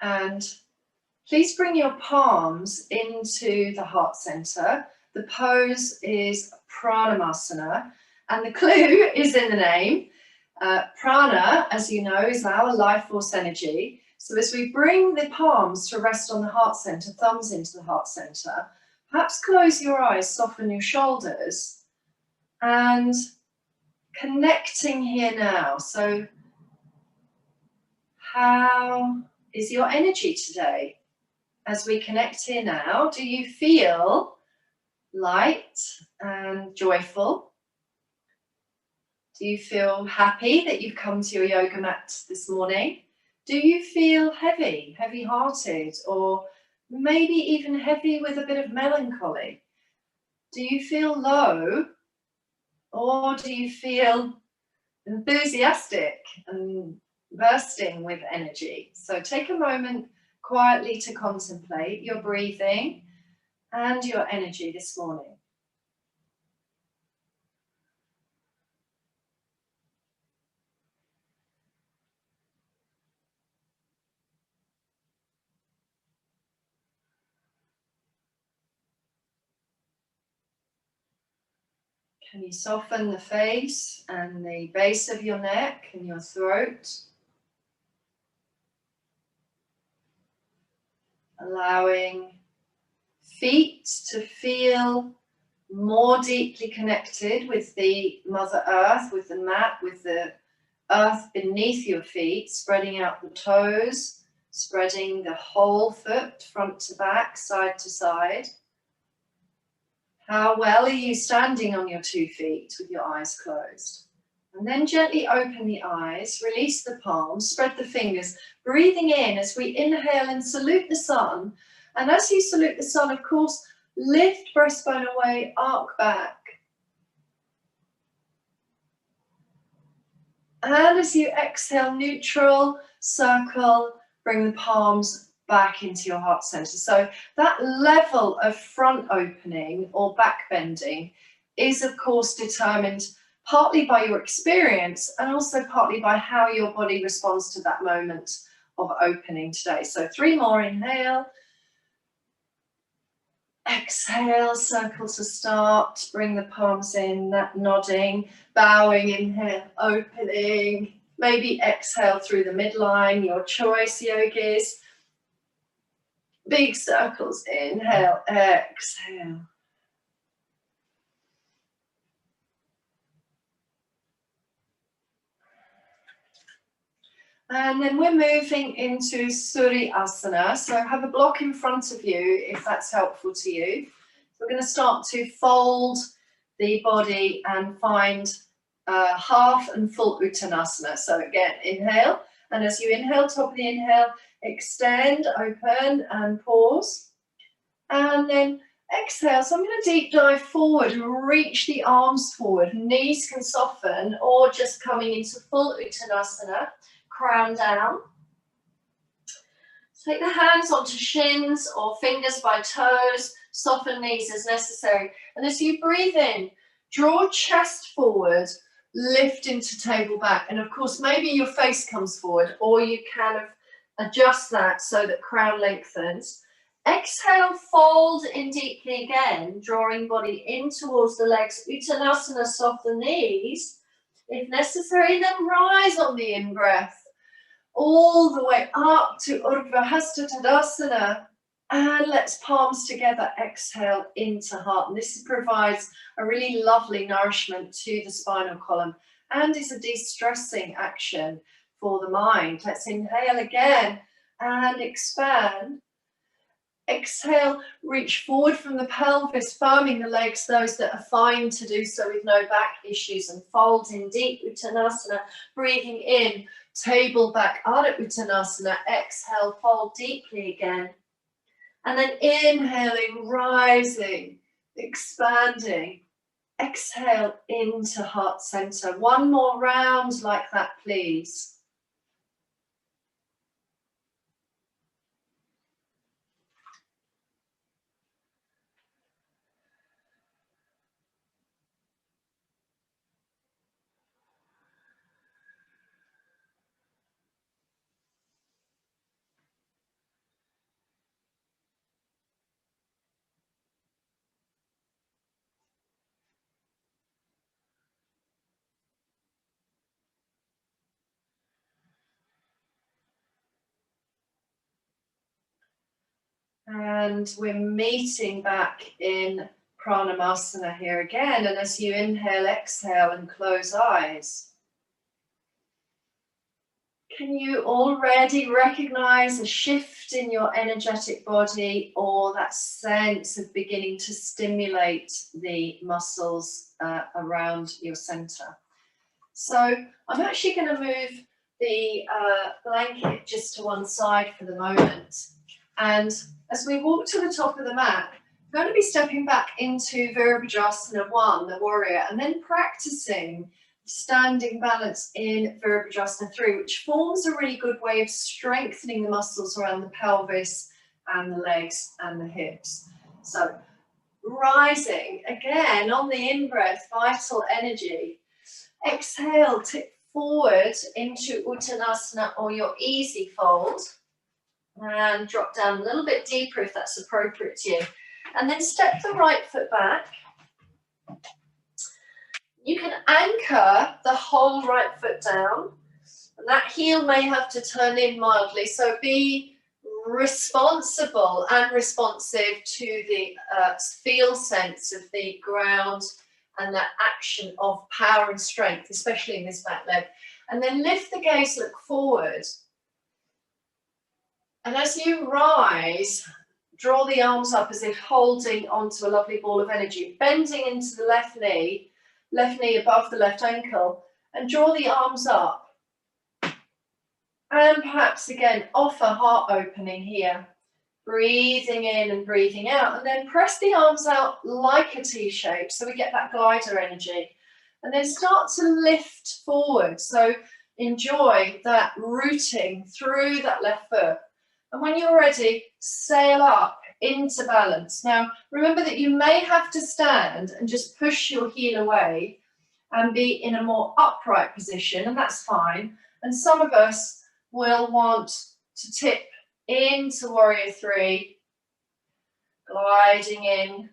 And please bring your palms into the heart center. The pose is Pranamasana, and the clue is in the name. Prana, as you know, is our life force energy. So as we bring the palms to rest on the heart center, thumbs into the heart center, perhaps close your eyes, soften your shoulders, and connecting here now. So how is your energy today? As we connect here now, do you feel light and joyful? Do you feel happy that you've come to your yoga mat this morning? Do you feel heavy, heavy-hearted, or maybe even heavy with a bit of melancholy? Do you feel low, or do you feel enthusiastic and bursting with energy? So take a moment quietly to contemplate your breathing and your energy this morning. Can you soften the face and the base of your neck and your throat? Allowing feet to feel more deeply connected with the Mother Earth, with the mat, with the earth beneath your feet, spreading out the toes, spreading the whole foot, front to back, side to side. How well are you standing on your 2 feet with your eyes closed? And then gently open the eyes, release the palms, spread the fingers, breathing in as we inhale and salute the sun. And as you salute the sun, of course, lift breastbone away, arc back. And as you exhale, neutral, circle, bring the palms back into your heart center. So that level of front opening or back bending is, of course, determined partly by your experience and also partly by how your body responds to that moment of opening today. So 3 more, inhale. Exhale, circle to start, bring the palms in, nodding, bowing, inhale, opening, maybe exhale through the midline, your choice, yogis. Big circles, inhale, exhale. And then we're moving into Sirsasana. So have a block in front of you if that's helpful to you. We're going to start to fold the body and find half and full Uttanasana. So again, inhale. And as you inhale, top of the inhale, extend, open and pause. And then exhale. So I'm going to deep dive forward and reach the arms forward. Knees can soften or just coming into full Uttanasana. Crown down. Take the hands onto shins or fingers by toes, soften knees as necessary. And as you breathe in, draw chest forward, lift into table back. And of course, maybe your face comes forward or you kind of adjust that so that crown lengthens. Exhale, fold in deeply again, drawing body in towards the legs. Uttanasana, soften knees. If necessary, then rise on the in-breath. All the way up to Vrksasana, and let's palms together, exhale into heart. And this provides a really lovely nourishment to the spinal column and is a de-stressing action for the mind. Let's inhale again and expand. Exhale, reach forward from the pelvis, firming the legs, those that are fine to do so with no back issues, and fold in deep Uttanasana, breathing in, table back, Ardha Uttanasana, exhale, fold deeply again. And then inhaling, rising, expanding, exhale into heart center. 1 more round like that, please. And we're meeting back in Pranamasana here again. And as you inhale, exhale, and close eyes, can you already recognize a shift in your energetic body, or that sense of beginning to stimulate the muscles around your center? So I'm actually going to move the blanket just to one side for the moment. And as we walk to the top of the mat, I'm going to be stepping back into Virabhadrasana 1, the warrior, and then practicing standing balance in Virabhadrasana 3, which forms a really good way of strengthening the muscles around the pelvis and the legs and the hips. So rising again on the in-breath, vital energy. Exhale, tip forward into Uttanasana or your easy fold. And drop down a little bit deeper if that's appropriate to you. And then step the right foot back. You can anchor the whole right foot down, and that heel may have to turn in mildly, so be responsible and responsive to the feel sense of the ground and that action of power and strength, especially in this back leg. And then lift the gaze, look forward. And as you rise, draw the arms up as if holding onto a lovely ball of energy, bending into the left knee above the left ankle, and draw the arms up. And perhaps again, offer heart opening here. Breathing in and breathing out, and then press the arms out like a T shape so we get that glider energy. And then start to lift forward. So enjoy that rooting through that left foot. And when you're ready, sail up into balance. Now, remember that you may have to stand and just push your heel away and be in a more upright position, and that's fine. And some of us will want to tip into warrior 3, gliding in,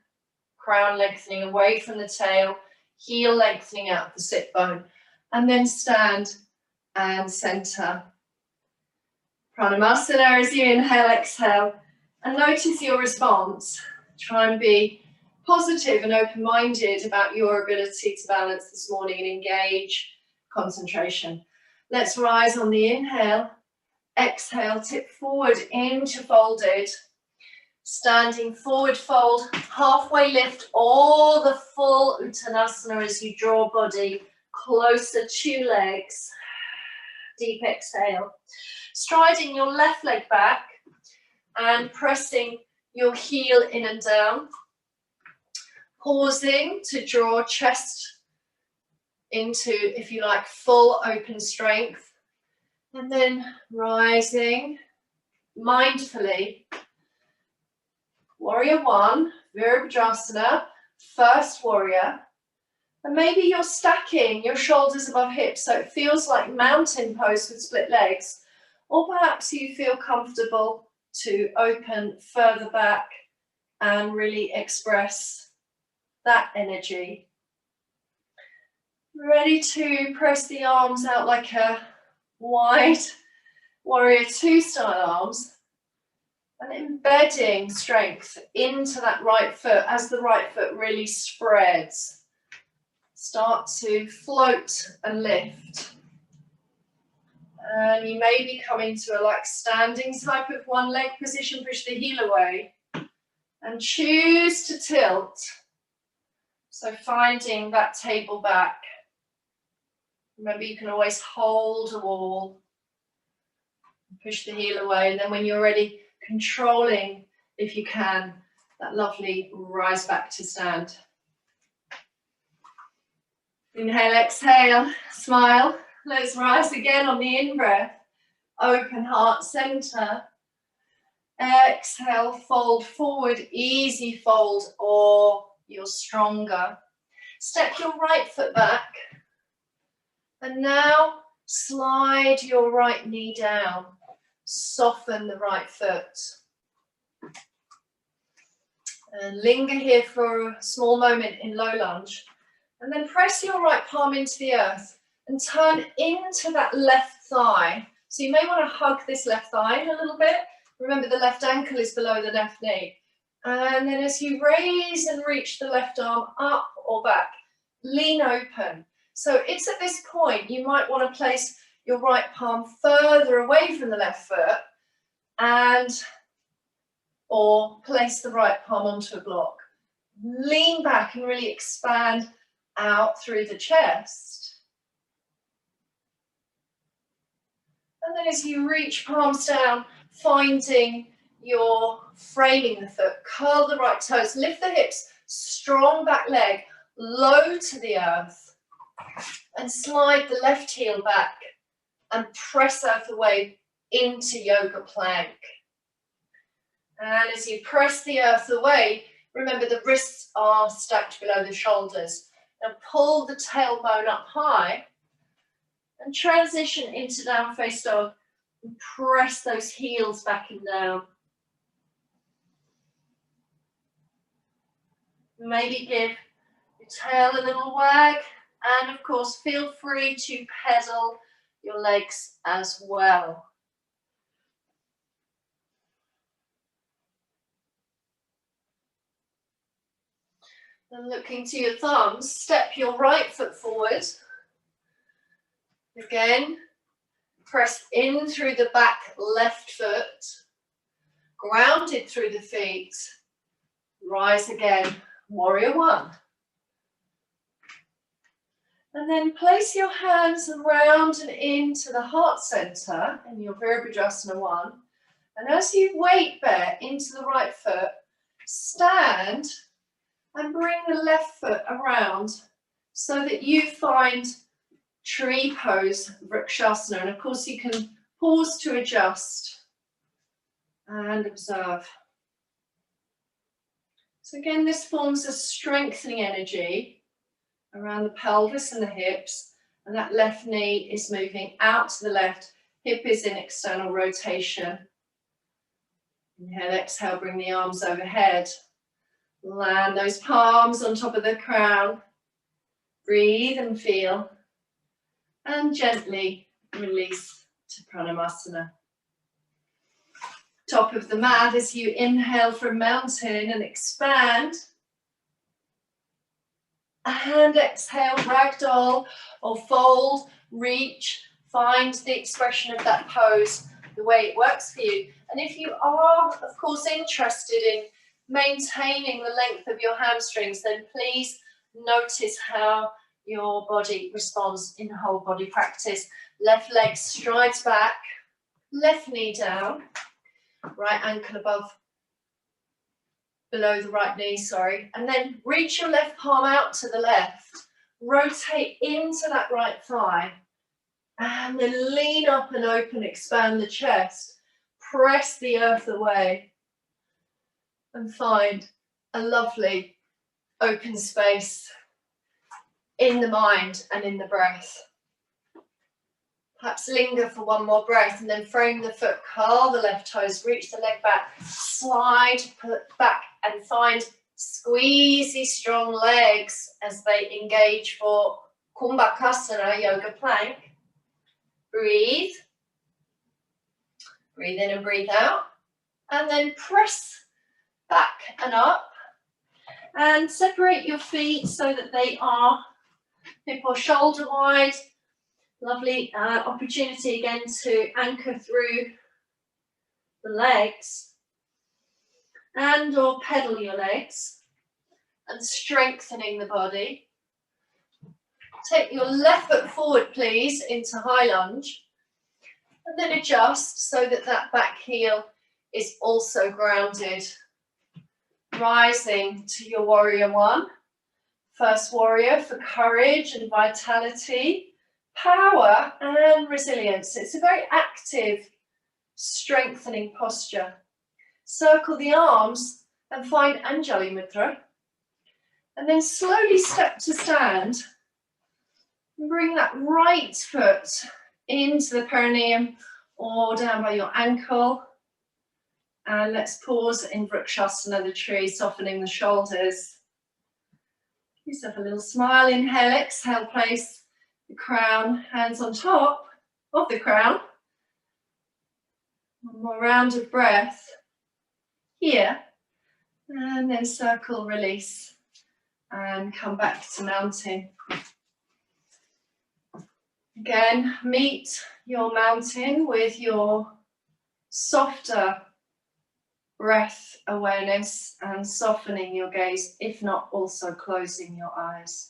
crown lengthening away from the tail, heel lengthening out the sit bone, and then stand and center. Pranamasana as you inhale, exhale, and notice your response. Try and be positive and open-minded about your ability to balance this morning and engage concentration. Let's rise on the inhale. Exhale, tip forward into folded. Standing forward fold, halfway lift, all the full Uttanasana as you draw body closer to legs. Deep exhale. Striding your left leg back and pressing your heel in and down. Pausing to draw chest into, if you like, full open strength. And then rising mindfully. Warrior 1, Virabhadrasana, first warrior. And maybe you're stacking your shoulders above hips so it feels like mountain pose with split legs. Or perhaps you feel comfortable to open further back and really express that energy. Ready to press the arms out like a wide warrior 2 style arms. And embedding strength into that right foot as the right foot really spreads. Start to float and lift. And you may be coming to a like standing type of one leg position, push the heel away and choose to tilt. So finding that table back. Remember, you can always hold a wall, push the heel away, and then when you're ready, controlling, if you can, that lovely rise back to stand. Inhale, exhale, smile. Let's rise again on the in-breath. Open heart center. Exhale, fold forward, easy fold, or you're stronger. Step your right foot back. And now slide your right knee down. Soften the right foot. And linger here for a small moment in low lunge. And then press your right palm into the earth and turn into that left thigh. So you may want to hug this left thigh in a little bit. Remember, the left ankle is below the left knee. And then as you raise and reach the left arm up or back, lean open. So it's at this point you might want to place your right palm further away from the left foot or place the right palm onto a block. Lean back and really expand out through the chest. And then as you reach palms down, finding your framing the foot, curl the right toes, lift the hips, strong back leg, low to the earth, and slide the left heel back and press earth away into yoga plank. And as you press the earth away, remember the wrists are stacked below the shoulders. Now pull the tailbone up high and transition into down face dog and press those heels back and down. Maybe give your tail a little wag, and of course feel free to pedal your legs as well. And looking to your thumbs, step your right foot forward. Again, press in through the back left foot, grounded through the feet. Rise again, warrior one. And then place your hands around and into the heart center in your Virabhadrasana 1. And as you weight bear into the right foot, stand and bring the left foot around so that you find tree pose, Vrksasana. And of course you can pause to adjust and observe. So again, this forms a strengthening energy around the pelvis and the hips, and that left knee is moving out to the left, hip is in external rotation. Inhale, exhale, bring the arms overhead. Land those palms on top of the crown. Breathe and feel. And gently release to Pranamasana. Top of the mat as you inhale from mountain and expand. And exhale, ragdoll or fold, reach, find the expression of that pose the way it works for you. And if you are, of course, interested in maintaining the length of your hamstrings, then please notice how your body responds in whole body practice. Left leg strides back, left knee down, right ankle below the right knee, sorry. And then reach your left palm out to the left, rotate into that right thigh, and then lean up and open, expand the chest, press the earth away, and find a lovely open space in the mind and in the breath. Perhaps linger for one more breath and then frame the foot, curl the left toes, reach the leg back, slide, pull it back and find squeezy strong legs as they engage for Kumbhakasana, yoga plank. Breathe. Breathe in and breathe out. And then press back and up. And separate your feet so that they are hip or shoulder wide. Lovely opportunity again to anchor through the legs and or pedal your legs and strengthening the body. Take your left foot forward, please, into high lunge, and then adjust so that that back heel is also grounded. Rising to your warrior one. First warrior for courage and vitality, power and resilience. It's a very active, strengthening posture. Circle the arms and find Anjali Mudra. And then slowly step to stand. And bring that right foot into the perineum or down by your ankle. And let's pause in Vrksasana, the tree, softening the shoulders. Give yourself a little smile. Inhale, exhale, place the crown, hands on top of the crown. One more round of breath here, and then circle, release, and come back to mountain. Again, meet your mountain with your softer breath awareness and softening your gaze, if not also closing your eyes.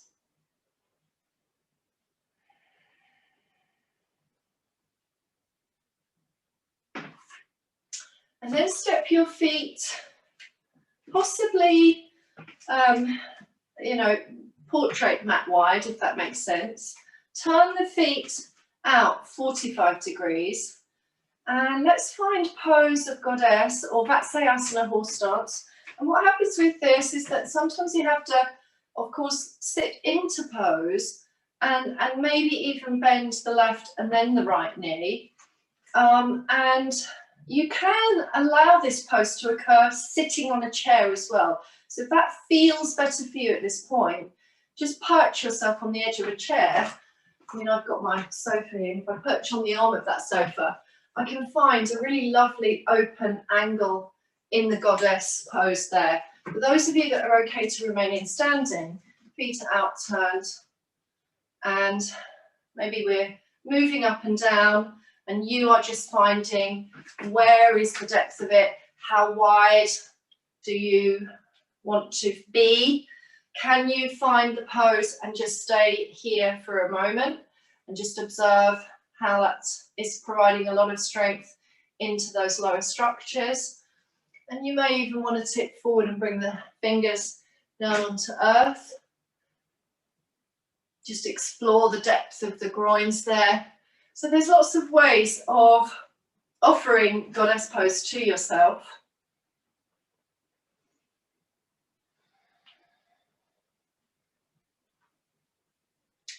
And then step your feet, possibly, portrait mat wide, if that makes sense. Turn the feet out 45 degrees. And let's find pose of goddess or Vatsyasana horse stance. And what happens with this is that sometimes you have to, of course, sit into pose and maybe even bend the left and then the right knee. And you can allow this pose to occur sitting on a chair as well. So if that feels better for you at this point, just perch yourself on the edge of a chair. I mean, I've got my sofa here. If I perch on the arm of that sofa, I can find a really lovely open angle in the goddess pose there. For those of you that are okay to remain in standing, feet are out turned, and maybe we're moving up and down, and you are just finding where is the depth of it, how wide do you want to be. Can you find the pose and just stay here for a moment and just observe how that is providing a lot of strength into those lower structures. And you may even want to tip forward and bring the fingers down onto earth. Just explore the depth of the groins there. So there's lots of ways of offering goddess pose to yourself.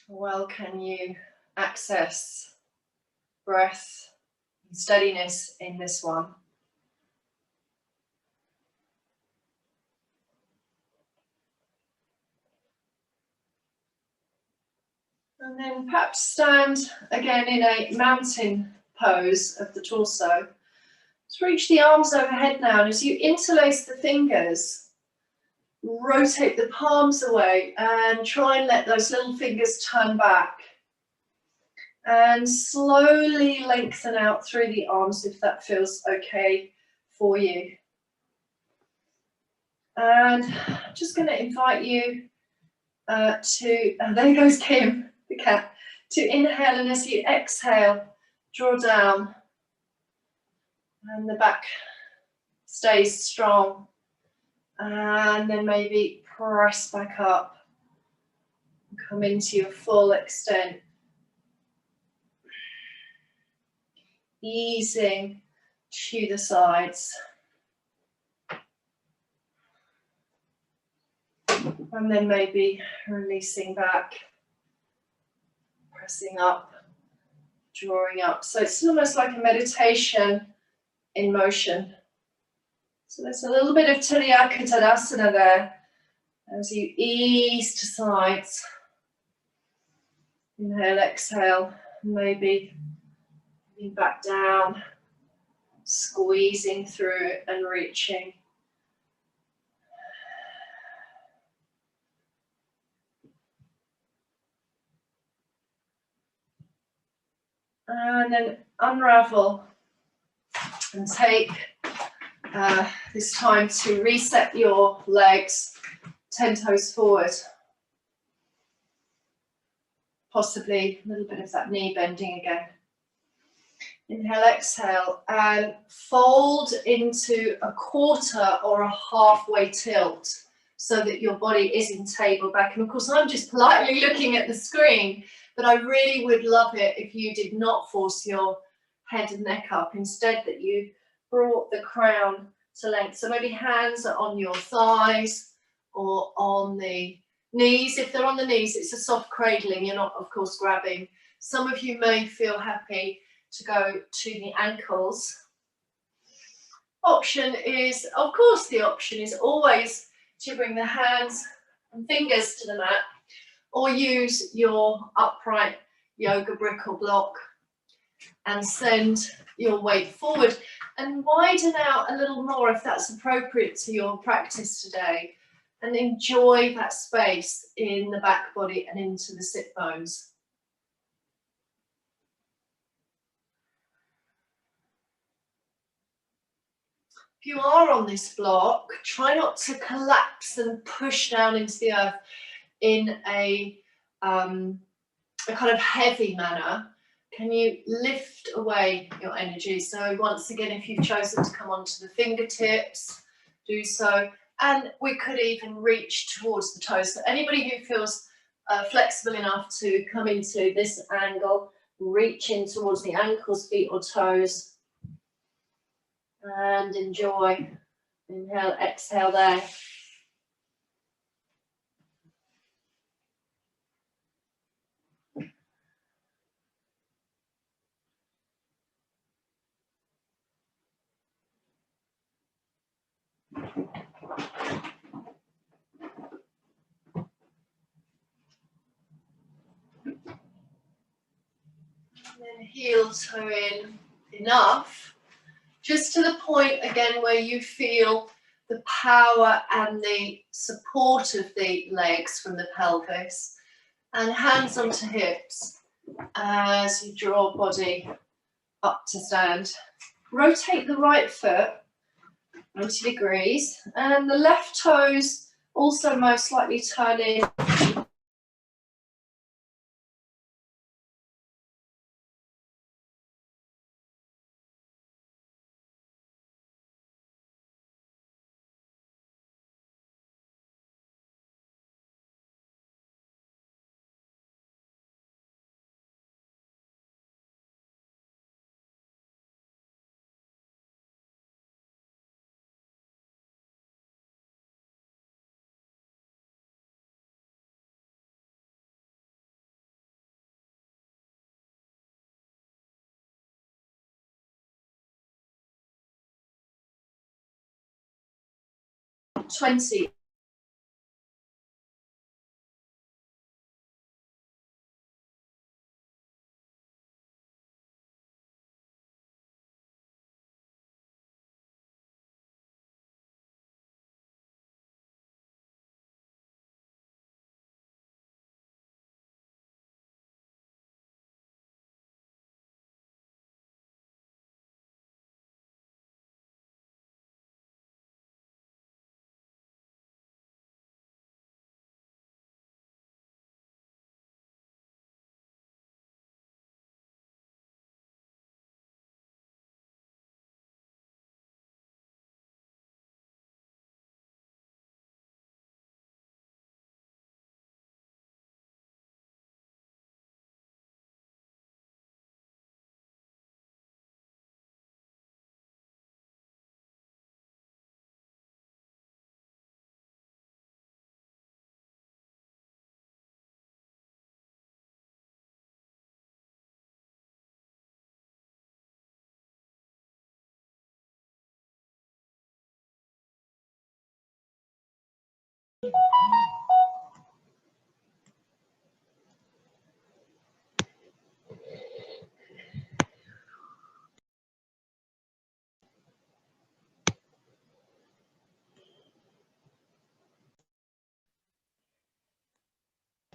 How well can you access breath and steadiness in this one? And then perhaps stand again in a mountain pose of the torso. Just reach the arms overhead now, and as you interlace the fingers, rotate the palms away and try and let those little fingers turn back. And slowly lengthen out through the arms if that feels okay for you. And I'm just going to invite you there goes Kim, the cat, to inhale, and as you exhale, draw down. And the back stays strong. And then maybe press back up. Come into your full extent. Easing to the sides. And then maybe releasing back, pressing up, drawing up. So it's almost like a meditation in motion. So there's a little bit of Tadasana there as you ease to sides. Inhale, exhale, maybe back down, squeezing through and reaching. And then unravel and take this time to reset your legs, 10 toes forward. Possibly a little bit of that knee bending again. Inhale, exhale, and fold into a quarter or a halfway tilt so that your body is in table back. And of course, I'm just politely looking at the screen, but I really would love it if you did not force your head and neck up. Instead, that you brought the crown to length. So maybe hands are on your thighs or on the knees. If they're on the knees, it's a soft cradling. You're not, of course, grabbing. Some of you may feel happy to go to the ankles. Option is, of course, the option is always to bring the hands and fingers to the mat, or use your upright yoga brick or block and send your weight forward. and widen out a little more if that's appropriate to your practice today, and enjoy that space in the back body and into the sit bones. If you are on this block, try not to collapse and push down into the earth in a kind of heavy manner. Can you lift away your energy? So once again, if you've chosen to come onto the fingertips, do so. And we could even reach towards the toes. So anybody who feels flexible enough to come into this angle, reach in towards the ankles, feet or toes. And enjoy. Inhale, exhale there. And then heel toe in enough, just to the point again where you feel the power and the support of the legs from the pelvis, and hands onto hips as you draw body up to stand. Rotate the right foot 90 degrees, and the left toes also most likely turn in. Twenty.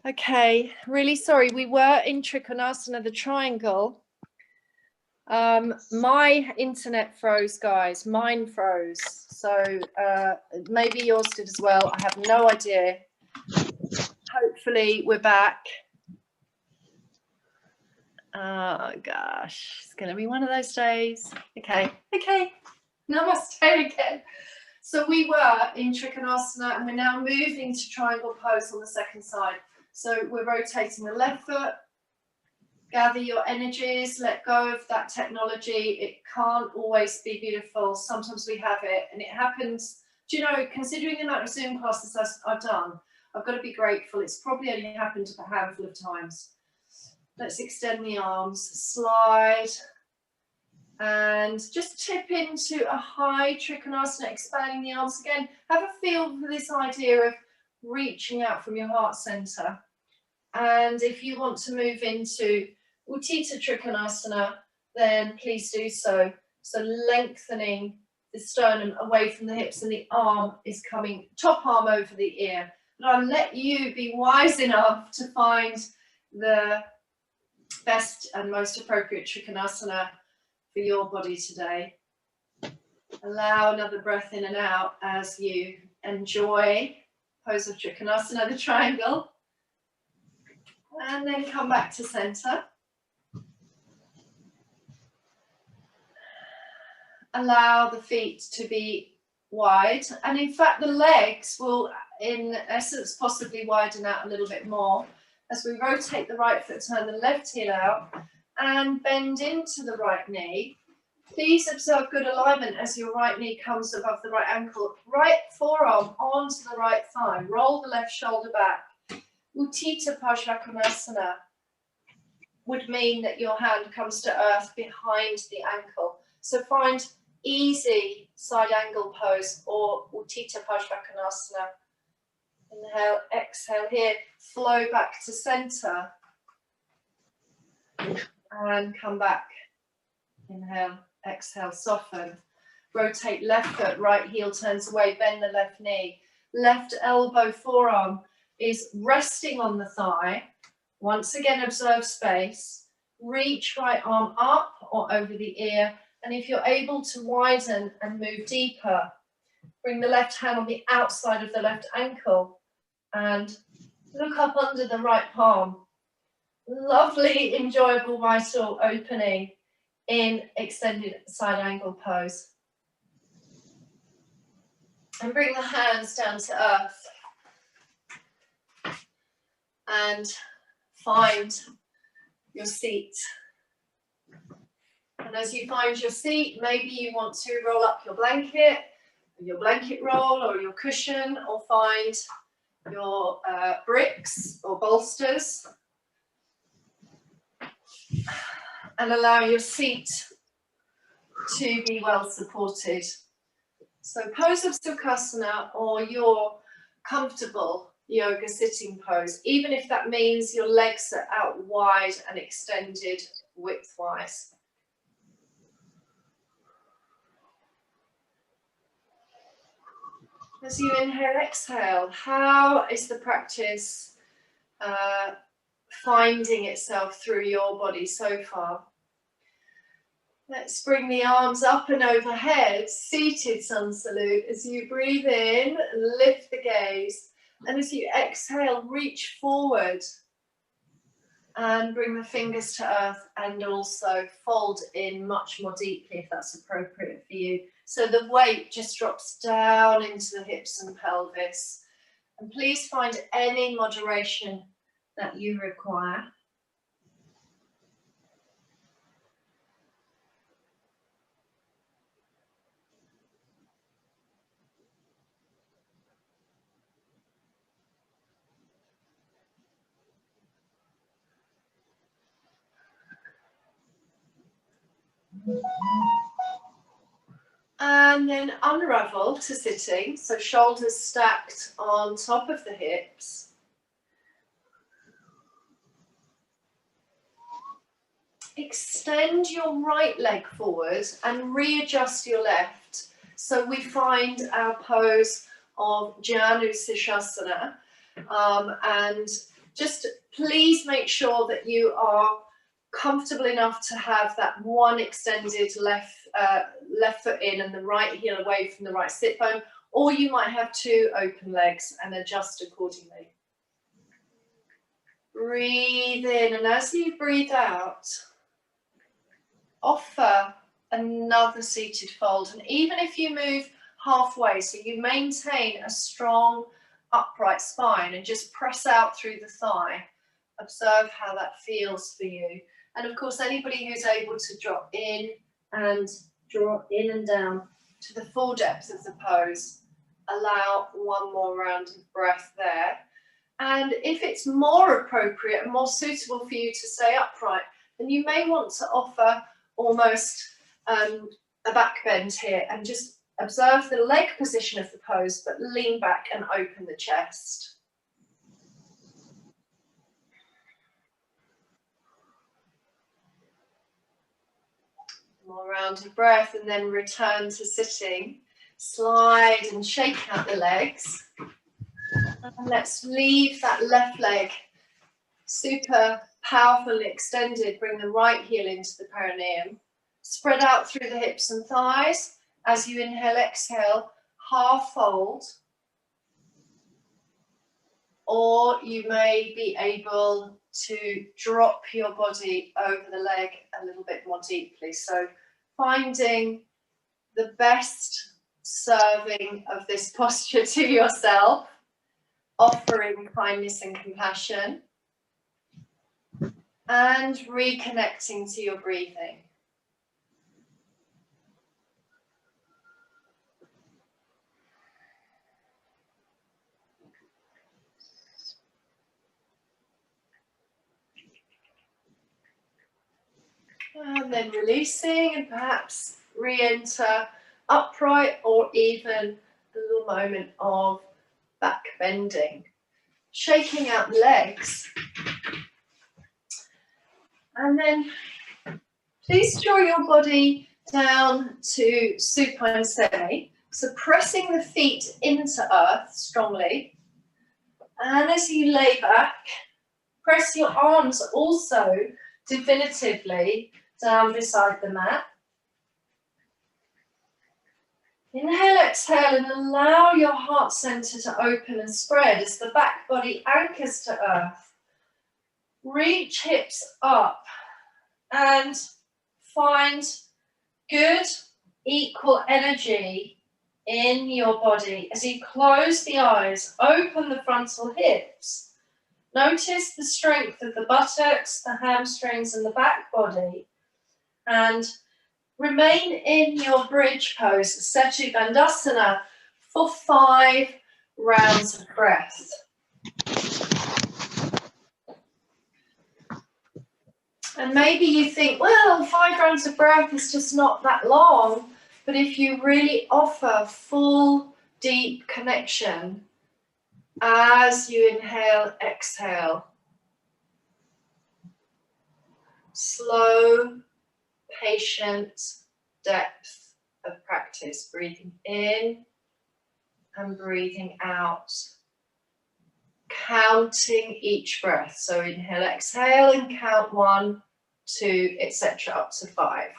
Okay, really sorry. We were in Trikonasana, the triangle. My internet froze, guys. Mine froze. So maybe yours did as well. I have no idea. Hopefully we're back. Oh gosh, it's going to be one of those days. Okay. Namaste again. So we were in Trikonasana and we're now moving to triangle pose on the second side. So we're rotating the left foot. Gather your energies, let go of that technology. It can't always be beautiful. Sometimes we have it and it happens. Do you know, considering the amount of Zoom classes I've done, I've got to be grateful. It's probably only happened a handful of times. Let's extend the arms, slide, and just tip into a high Trikonasana, expanding the arms again. Have a feel for this idea of reaching out from your heart center. And if you want to move into Uttita Trikonasana, then please do so. So lengthening the sternum away from the hips, and the arm is coming, top arm over the ear. But I'll let you be wise enough to find the best and most appropriate Trikonasana for your body today. Allow another breath in and out as you enjoy pose of Trikonasana, the triangle. And then come back to center. Allow the feet to be wide, and in fact the legs will in essence possibly widen out a little bit more as we rotate the right foot, turn the left heel out and bend into the right knee. Please observe good alignment as your right knee comes above the right ankle, right forearm onto the right thigh, roll the left shoulder back. Supta Baddha Konasana would mean that your hand comes to earth behind the ankle. So find easy side angle pose or Supta Baddha Konasana. Inhale, exhale here, flow back to center and come back. Inhale, exhale, soften. Rotate left foot, right heel turns away, bend the left knee. Left elbow, forearm is resting on the thigh. Once again, observe space. Reach right arm up or over the ear. And if you're able to widen and move deeper, bring the left hand on the outside of the left ankle and look up under the right palm. Lovely, enjoyable, vital opening in extended side angle pose. And bring the hands down to earth and find your seat. And as you find your seat, maybe you want to roll up your blanket roll or your cushion, or find your bricks or bolsters and allow your seat to be well supported. So pose of Sirsasana or your comfortable yoga sitting pose, even if that means your legs are out wide and extended widthwise. As you inhale, exhale, how is the practice finding itself through your body so far? Let's bring the arms up and overhead, seated sun salute. As you breathe in, lift the gaze. And as you exhale, reach forward and bring the fingers to earth, and also fold in much more deeply if that's appropriate for you. So the weight just drops down into the hips and pelvis. And please find any moderation that you require. And then unravel to sitting, so shoulders stacked on top of the hips. Extend your right leg forward and readjust your left. So we find our pose of Janu Sirsasana. And just please make sure that you are comfortable enough to have that one extended left foot in and the right heel away from the right sit bone, or you might have two open legs and adjust accordingly. Breathe in, and as you breathe out, offer another seated fold. And even if you move halfway, so you maintain a strong upright spine and just press out through the thigh, observe how that feels for you. And of course, anybody who's able to drop in and draw in and down to the full depth of the pose, allow one more round of breath there. And if it's more appropriate and more suitable for you to stay upright, then you may want to offer almost a back bend here and just observe the leg position of the pose, but lean back and open the chest. More round of breath, and then return to sitting. Slide and shake out the legs. And let's leave that left leg super powerful and extended. Bring the right heel into the perineum. Spread out through the hips and thighs. As you inhale, exhale, half fold. Or you may be able to drop your body over the leg a little bit more deeply. So finding the best serving of this posture to yourself, offering kindness and compassion, and reconnecting to your breathing. And then releasing, and perhaps re-enter upright, or even a little moment of back bending. Shaking out the legs. And then please draw your body down to supine semi. So pressing the feet into earth strongly. And as you lay back, press your arms also definitively down beside the mat. Inhale, exhale, and allow your heart center to open and spread as the back body anchors to earth. Reach hips up and find good, equal energy in your body. As you close the eyes, open the frontal hips. Notice the strength of the buttocks, the hamstrings, and the back body. And remain in your bridge pose, Supta Baddha, for 5 rounds of breath. And maybe you think, well, 5 rounds of breath is just not that long. But if you really offer full, deep connection as you inhale, exhale, slow, patient depth of practice, breathing in and breathing out, counting each breath. So inhale, exhale, and count 1, 2, etc. up to 5.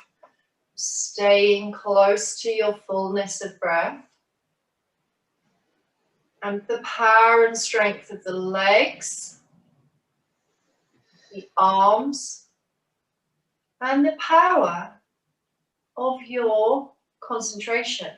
Staying close to your fullness of breath. And the power and strength of the legs, the arms, and the power of your concentration.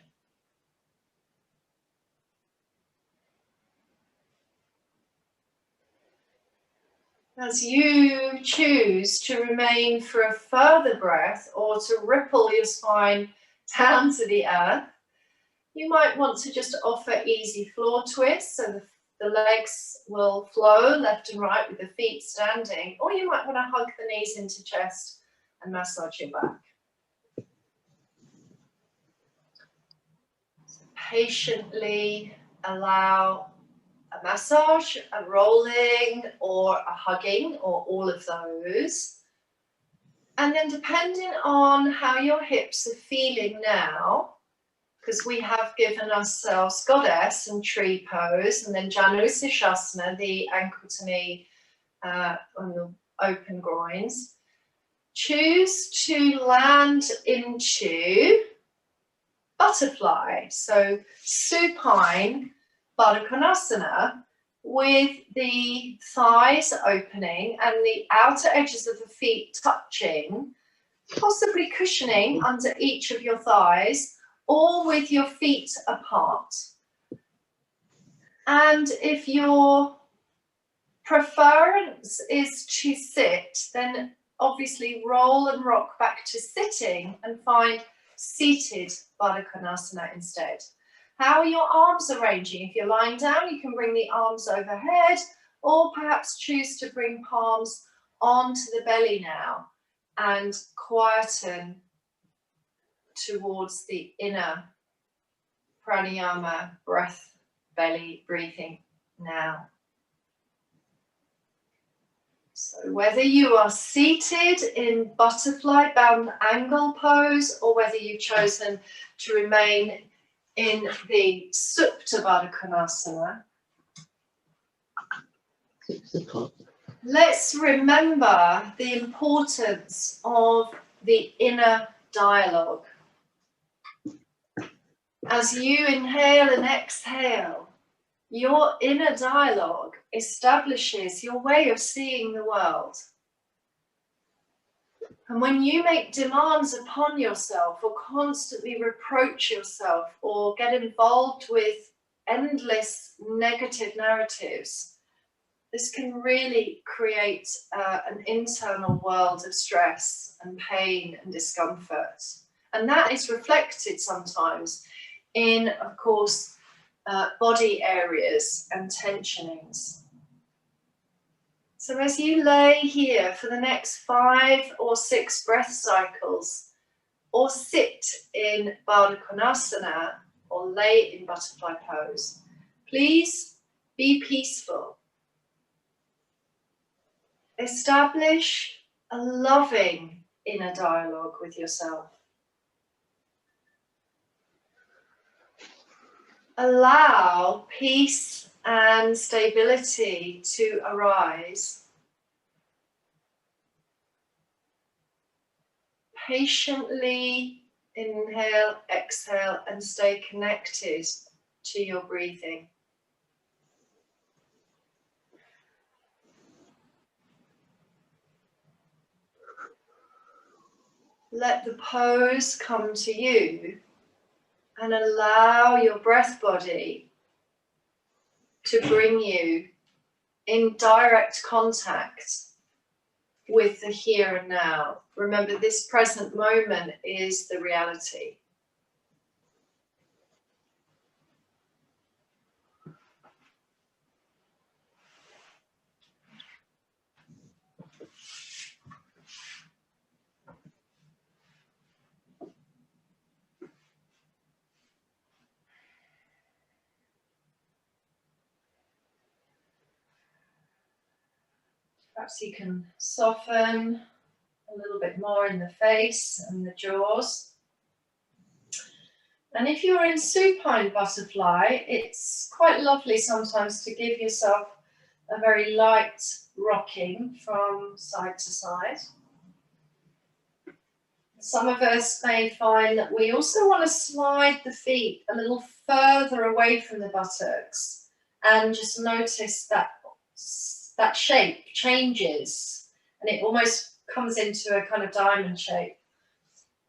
As you choose to remain for a further breath or to ripple your spine down to the earth, you might want to just offer easy floor twists so the legs will flow left and right with the feet standing, or you might want to hug the knees into chest and massage your back. So patiently allow a massage, a rolling, or a hugging, or all of those. And then depending on how your hips are feeling now, because we have given ourselves goddess and tree pose, and then Janu Sirsasana, the ankle to knee on the open groins. Choose to land into butterfly, so supine Baddha Konasana, with the thighs opening and the outer edges of the feet touching, possibly cushioning under each of your thighs, or with your feet apart. And if your preference is to sit, then obviously roll and rock back to sitting and find seated Baddha Konasana instead. How are your arms arranging? If you're lying down, you can bring the arms overhead, or perhaps choose to bring palms onto the belly now and quieten towards the inner pranayama breath, belly breathing now. So whether you are seated in butterfly bound angle pose or whether you've chosen to remain in the Supta Baddha Konasana, let's remember the importance of the inner dialogue. As you inhale and exhale, your inner dialogue establishes your way of seeing the world. And when you make demands upon yourself or constantly reproach yourself or get involved with endless negative narratives, this can really create an internal world of stress and pain and discomfort. And that is reflected sometimes in, of course, body areas and tensionings. So as you lay here for the next 5 or 6 breath cycles, or sit in Baddha Konasana, or lay in butterfly pose, please be peaceful. Establish a loving inner dialogue with yourself. Allow peace and stability to arise. Patiently inhale, exhale, and stay connected to your breathing. Let the pose come to you and allow your breath body to bring you in direct contact with the here and now. Remember, this present moment is the reality. Perhaps you can soften a little bit more in the face and the jaws. And if you're in supine butterfly, it's quite lovely sometimes to give yourself a very light rocking from side to side. Some of us may find that we also want to slide the feet a little further away from the buttocks and just notice that shape changes and it almost comes into a kind of diamond shape.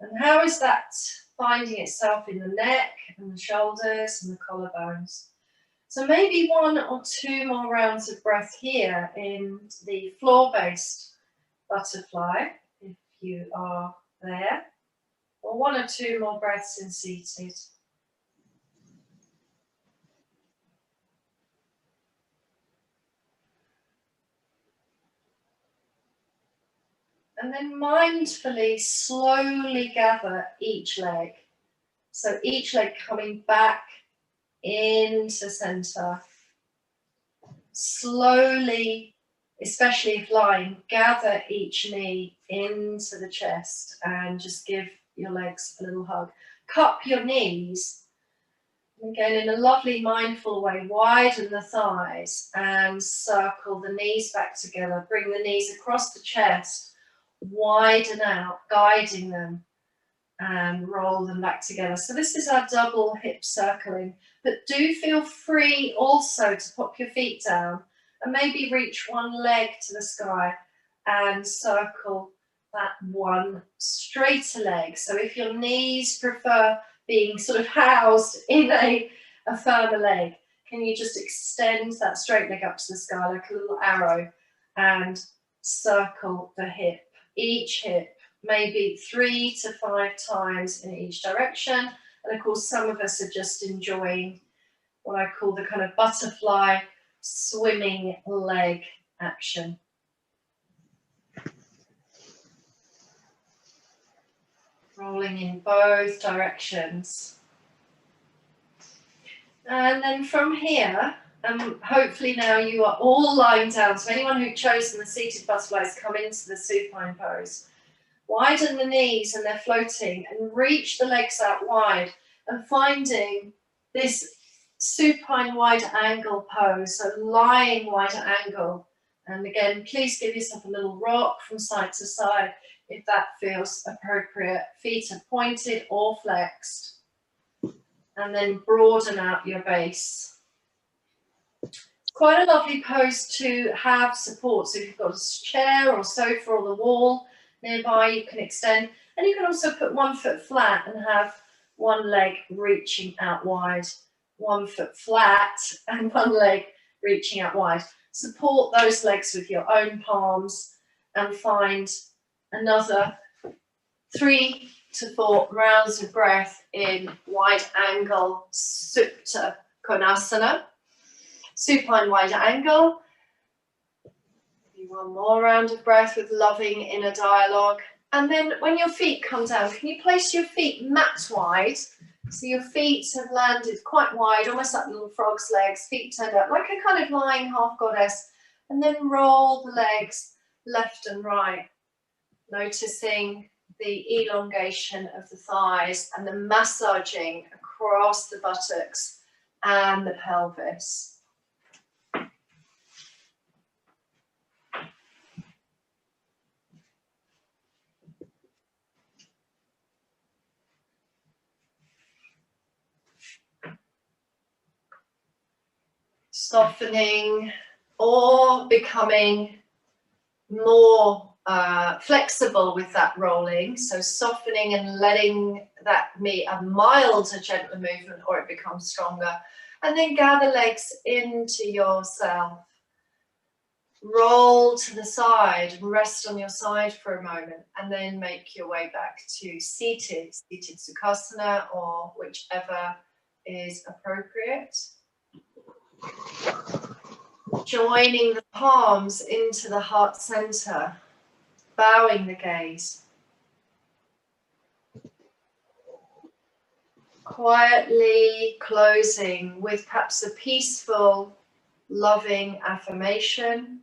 And how is that finding itself in the neck and the shoulders and the collarbones? So maybe 1 or 2 more rounds of breath here in the floor-based butterfly, if you are there, or 1 or 2 more breaths in seated. And then mindfully, slowly gather each leg. So each leg coming back into center. Slowly, especially if lying, gather each knee into the chest and just give your legs a little hug. Cup your knees. Again, in a lovely mindful way, widen the thighs and circle the knees back together. Bring the knees across the chest. Widen out, guiding them, and roll them back together. So this is our double hip circling, but do feel free also to pop your feet down and maybe reach one leg to the sky and circle that one straighter leg. So if your knees prefer being sort of housed in a firmer leg, can you just extend that straight leg up to the sky like a little arrow and circle the hip? Each hip, maybe 3 to 5 times in each direction. And of course, some of us are just enjoying what I call the kind of butterfly swimming leg action. Rolling in both directions. And then from here, Hopefully now you are all lying down. So anyone who's chosen the seated butterflies, come into the supine pose. Widen the knees and they're floating, and reach the legs out wide, and finding this supine wide angle pose, so lying wide angle. And again, please give yourself a little rock from side to side if that feels appropriate. Feet are pointed or flexed. And then broaden out your base. It's quite a lovely pose to have support. So if you've got a chair or sofa or the wall nearby, you can extend. And you can also put 1 foot flat and have one leg reaching out wide. 1 foot flat and one leg reaching out wide. Support those legs with your own palms and find another 3 to 4 rounds of breath in wide angle Supta Konasana. Supine wide angle. Maybe 1 more round of breath with loving inner dialogue. And then when your feet come down, can you place your feet mat wide? So your feet have landed quite wide, almost like little frog's legs, feet turned up, like a kind of lying half goddess. And then roll the legs left and right, noticing the elongation of the thighs and the massaging across the buttocks and the pelvis. Softening or becoming more flexible with that rolling, so softening and letting that be a milder, gentler movement, or it becomes stronger. And then gather legs into yourself. Roll to the side, rest on your side for a moment, and then make your way back to seated Sukhasana, or whichever is appropriate. Joining the palms into the heart center, bowing the gaze. Quietly closing with perhaps a peaceful, loving affirmation.